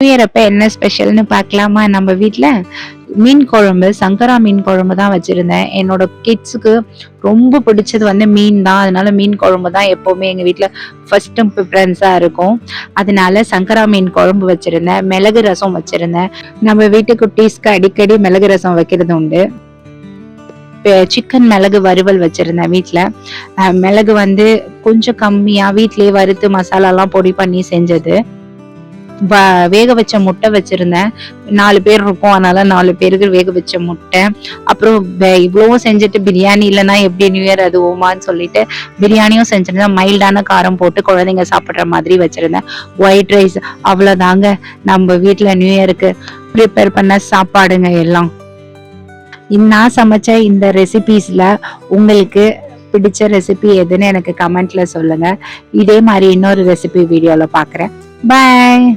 அப்ப என்ன ஸ்பெஷல்னு பார்க்கலாமா? நம்ம வீட்ல மீன் குழம்பு, சங்கரா மீன் குழம்பு தான் வச்சிருந்தேன். என்னோட கிட்ஸுக்கு ரொம்ப பிடிச்சது வந்து மீன் தான். அதனால மீன் குழம்பு தான் எப்பவுமே எங்க வீட்ல ஃபர்ஸ்ட் ப்ரிஃபரன்ஸா இருக்கும். அதனால சங்கரா மீன் குழம்பு வச்சிருந்தேன். மிளகு ரசம் வச்சிருந்தேன். நம்ம வீட்டு குட்டீஸ்க்கு அடிக்கடி மிளகு ரசம் வைக்கிறது உண்டு. சிக்கன் மிளகு வறுவல் வச்சிருந்தேன் வீட்ல. மிளகு வந்து கொஞ்சம் கம்மியா வீட்லயே வறுத்து மசாலாலாம் பொடி பண்ணி செஞ்சது. வேக வச்ச முட்டை வச்சிருந்தேன். 4 பேர் இருக்கோம். அதனால 4 பேருக்கு வேக வச்ச முட்டை. அப்புறம் இவ்வளவும் செஞ்சுட்டு பிரியாணி இல்லைன்னா எப்படி நியூ இயர் அது ஓமான்னு சொல்லிட்டு பிரியாணியும் செஞ்சிருந்தேன். மைல்டான காரம் போட்டு குழந்தைங்க சாப்பிடுற மாதிரி வச்சிருந்தேன். White rice. அவ்வளவுதாங்க நம்ம வீட்டுல நியூ இயருக்கு ப்ரிப்பேர் பண்ண சாப்பாடுங்க எல்லாம். நான் சமைச்ச இந்த ரெசிபீஸ்ல உங்களுக்கு பிடிச்ச ரெசிபி எதுன்னு எனக்கு கமெண்ட்ல சொல்லுங்க. இதே மாதிரி இன்னொரு ரெசிபி வீடியோல பாக்குறேன். பாய்.